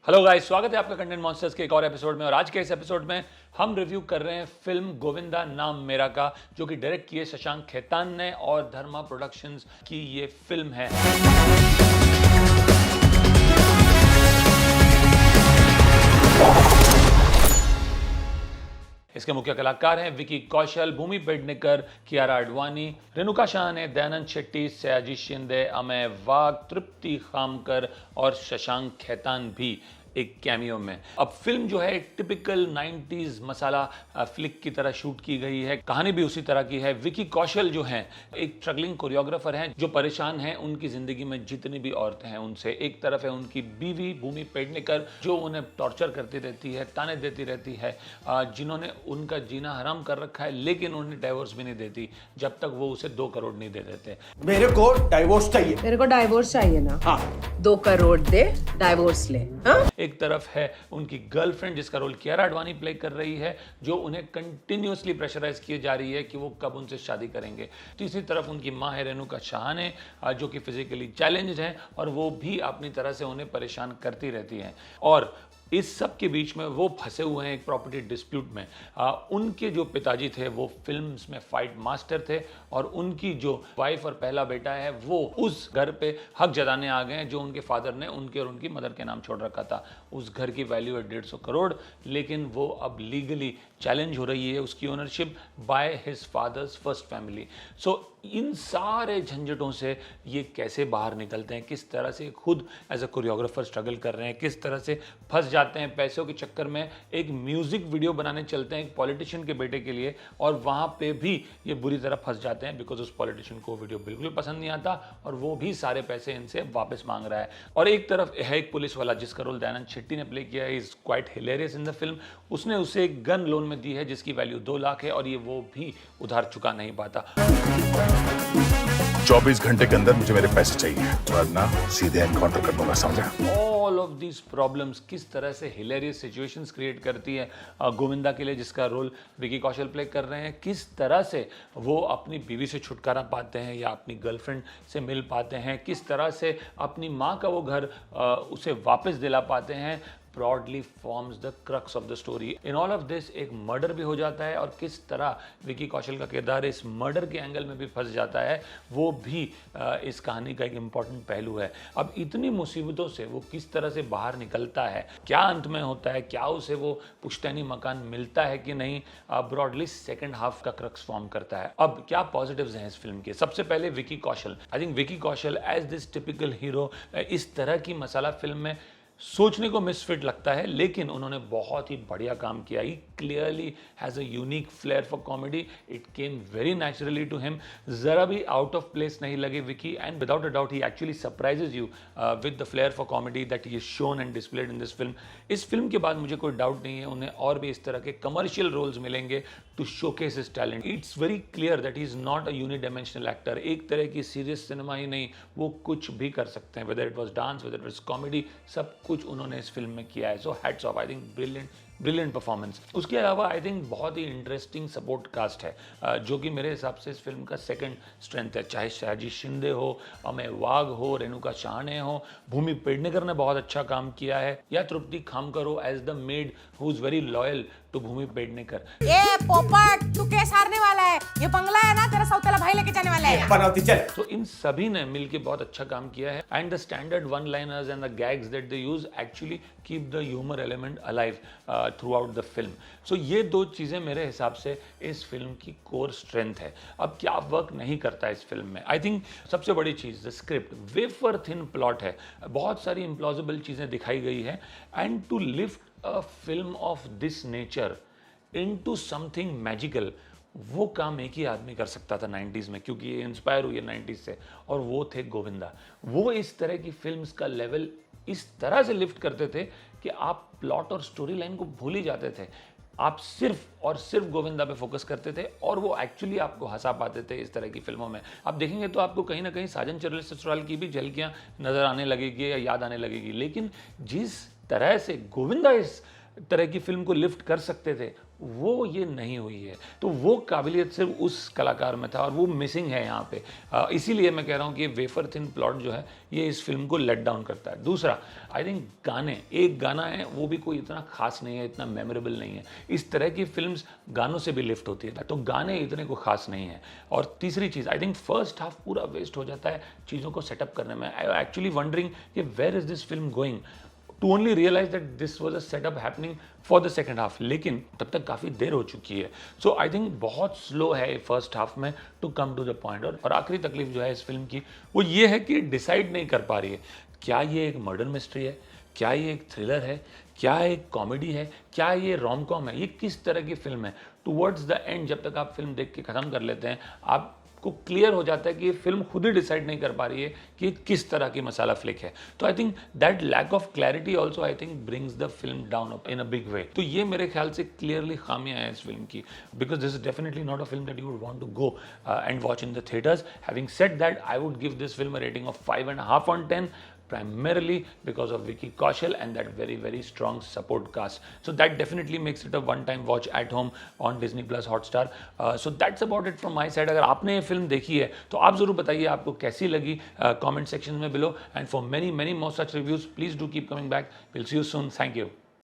Hello guys, स्वागत है आपका कंटेंट मॉन्स्टर्स के एक और एपिसोड में। और आज के इस एपिसोड में हम रिव्यू कर रहे हैं फिल्म गोविंदा नाम मेरा का, जो कि डायरेक्ट की है शशांक खेतान ने और धर्मा प्रोडक्शंस की ये फिल्म है। इसके मुख्य कलाकार हैं विकी कौशल, भूमि पेडनेकर, कियारा आडवाणी, रेणुका शाहने, दयानंद शेट्टी, सयाजी शिंदे, अमय वाघ, तृप्ति खामकर और शशांक खेतान भी एक कैमियो में। अब फिल्म जो है एक टिपिकल 90s मसाला फ्लिक की तरह शूट की गई है। कहानी भी उसी तरह की है। विकी कौशल जो हैं एक स्ट्रगलिंग कोरियोग्राफर हैं जो परेशान हैं उनकी जिंदगी में जितनी भी औरतें हैं उनसे। एक तरफ है उनकी बीवी भूमि पेडनेकर जो उन्हें टॉर्चर करती रहती है, ताने देती रहती है, जिन्होंने उनका जीना हराम कर रखा है, लेकिन उन्हें डाइवोर्स भी नहीं देती जब तक वो उसे 2 करोड़ नहीं दे देते। मेरे को डाइवोर्स चाहिए। मेरे को डाइवोर्स चाहिए ना। हाँ। 2 करोड़ दे, डाइवोर्स ले। हाँ? एक तरफ है उनकी गर्लफ्रेंड जिसका रोल कियारा आडवाणी प्ले कर रही है, जो उन्हें कंटिन्यूअसली प्रेशराइज किए जा रही है कि वो कब उनसे शादी करेंगे। तीसरी तरफ उनकी माँ है रेणुका शाहने, जो कि फिजिकली चैलेंज्ड है और वो भी अपनी तरह से उन्हें परेशान करती रहती हैं। और इस सब के बीच में वो फंसे हुए हैं एक प्रॉपर्टी डिस्प्यूट में। उनके जो पिताजी थे वो फिल्म्स में फाइट मास्टर थे और उनकी जो वाइफ और पहला बेटा है वो उस घर पे हक जताने आ गए हैं जो उनके फादर ने उनके और उनकी मदर के नाम छोड़ रखा था। उस घर की वैल्यू है 150 करोड़, लेकिन वो अब लीगली चैलेंज हो रही है उसकी ownership by his father's first family. So इन सारे झंझटों से ये कैसे बाहर निकलते हैं, किस तरह से खुद एज अ कोरियोग्राफर स्ट्रगल कर रहे हैं, किस तरह से फंस जाते हैं पैसों के चक्कर में, एक म्यूजिक वीडियो बनाने चलते हैं एक पॉलिटिशियन के बेटे के लिए और वहाँ पे भी ये बुरी तरह फंस जाते हैं बिकॉज उस पॉलिटिशियन को वीडियो बिल्कुल पसंद नहीं आता और वो भी सारे पैसे इनसे वापस मांग रहा है। और एक तरफ है एक पुलिस वाला जिसका रोल दयानंद शेट्टी ने प्ले किया है, is quite hilarious in the film. उसने उसे एक गन लोन में दी है जिसकी वैल्यू 2 लाख है और ये वो भी उधार चुका नहीं पाता। 24 घंटे के अंदर मुझे मेरे पैसे चाहिए, वरना सीधे एनकाउंटर कर दूंगा, समझा? ऑल ऑफ दीज प्रॉब्लम्स किस तरह से हिलेरियस सिचुएशंस क्रिएट करती है गोविंदा के लिए, जिसका रोल विकी कौशल प्ले कर रहे हैं। किस तरह से वो अपनी बीवी से छुटकारा पाते हैं या अपनी गर्लफ्रेंड से मिल पाते हैं, किस तरह से अपनी माँ का वो घर उसे वापस दिला पाते हैं, broadly forms the crux of the story. In all of this एक मर्डर भी हो जाता है और किस तरह विकी कौशल का किरदार इस मर्डर के एंगल में भी फंस जाता है, वो भी इस कहानी का एक इम्पॉर्टेंट पहलू है। अब इतनी मुसीबतों से वो किस तरह से बाहर निकलता है, क्या अंत में होता है, क्या उसे वो पुश्तैनी मकान मिलता है कि नहीं, ब्रॉडली सेकेंड हाफ का क्रक्स फॉर्म करता है। अब क्या पॉजिटिव्स हैं इस फिल्म के? सबसे पहले Vicky Kaushal. I think Vicky Kaushal as this typical hero इस तरह की मसाला फिल्म में सोचने को मिसफिट लगता है, लेकिन उन्होंने बहुत ही बढ़िया काम किया। He clearly has a unique flair for comedy, it came very naturally to him, ज़रा भी आउट ऑफ प्लेस नहीं लगे Vicky, and without a doubt he actually surprises you with the flair for comedy that he is shown and displayed in this film. इस फिल्म के बाद मुझे कोई डाउट नहीं है उन्हें और भी इस तरह के कमर्शियल रोल्स मिलेंगे to showcase his talent. It's very clear that he is not a unidimensional actor. एक तरह की सीरियस सिनेमा ही नहीं, वो कुछ भी कर सकते हैं, whether it was dance, whether it was comedy, सब कुछ उन्होंने इस फिल्म में किया है। So hats off, I think brilliant performance. उसके अलावा आई थिंक बहुत ही इंटरेस्टिंग सपोर्ट कास्ट है, जो कि मेरे हिसाब से इस फिल्म का सेकंड स्ट्रेंथ है। चाहे सयाजी शिंदे हो, अमय वाघ हो, रेणुका शाहने हो, भूमि पेडनेकर ने बहुत अच्छा काम किया है, या तृप्ति खामकर हो as the maid who is very loyal to Bhumi Pednekar. ए पोपट, तू केस हारने वाला है। ये बंगला है ना, तेरा सौतेला भाई लेके जाने वाला है। पनौती चल। तो इन सभी ने मिलके बहुत अच्छा काम किया है, and the standard one liners and the gags that they use actually keep the humour element alive throughout the film. So ये 2 चीज़ें मेरे हिसाब से इस फिल्म की कोर स्ट्रेंथ है। अब क्या वर्क नहीं करता इस फिल्म में? आई थिंक सबसे बड़ी चीज़ the script, wafer thin plot है, बहुत सारी इम्प्लॉजिबल चीज़ें दिखाई गई है, and to lift a film of this nature into something magical, वो काम एक ही आदमी कर सकता था 90s में, क्योंकि ये इंस्पायर हुई है 90s से, और वो थे गोविंदा। वो इस तरह की फिल्म्स का लेवल इस तरह से लिफ्ट करते थे कि आप प्लॉट और स्टोरी लाइन को भूल ही जाते थे। आप सिर्फ और सिर्फ गोविंदा पे फोकस करते थे और वो एक्चुअली आपको हंसा पाते थे इस तरह की फिल्मों में। आप देखेंगे तो आपको कहीं ना कहीं साजन चले ससुराल की भी झलकियाँ नजर आने लगेगी या याद आने लगेगी, लेकिन जिस तरह से गोविंदा इस तरह की फिल्म को लिफ्ट कर सकते थे, वो ये नहीं हुई है। तो वो काबिलियत सिर्फ उस कलाकार में था और वो मिसिंग है यहाँ पे। इसीलिए मैं कह रहा हूँ कि वेफर थिन प्लॉट जो है ये इस फिल्म को लेट डाउन करता है। दूसरा, आई थिंक गाने, एक गाना है वो भी कोई इतना खास नहीं है, इतना मेमोरेबल नहीं है। इस तरह की फिल्म्स गानों से भी लिफ्ट होती है, तो गाने इतने को खास नहीं है। और तीसरी चीज़, आई थिंक फर्स्ट हाफ पूरा वेस्ट हो जाता है चीज़ों को सेटअप करने में। आई एक्चुअली वंडरिंग कि where is this film going, to only realise that this was a setup happening for the second half, लेकिन तब तक काफ़ी देर हो चुकी है। सो आई थिंक बहुत स्लो है फर्स्ट हाफ में to come to the point. और आखिरी तकलीफ जो है इस फिल्म की वो ये है कि डिसाइड नहीं कर पा रही है, क्या ये एक मर्डर मिस्ट्री है, क्या ये एक थ्रिलर है, क्या एक कॉमेडी है, क्या ये रोम कॉम है, ये किस तरह की फिल्म है। टुवर्ड्स द एंड जब तक आप फिल्म देख के ख़त्म कर लेते हैं, आप को क्लियर हो जाता है कि ये फिल्म खुद ही डिसाइड नहीं कर पा रही है कि किस तरह की मसाला फ्लिक है। तो I think that lack of clarity also I think brings the film down in a big way. तो ये मेरे ख्याल से क्लियरली खामियां हैं इस फिल्म की, because this is definitely not a film that you would want to go and watch in the theatres. Having said that, I would give this film a rating of 5.5 on 10, primarily because of Vicky Kaushal and that very, very strong support cast. So that definitely makes it a one-time watch at home on Disney Plus Hotstar. So that's about it from my side. अगर आपने ये film देखी है तो आप ज़रूर बताइए आपको कैसी लगी comment section में below. And for many more such reviews, please do keep coming back. We'll see you soon. Thank you.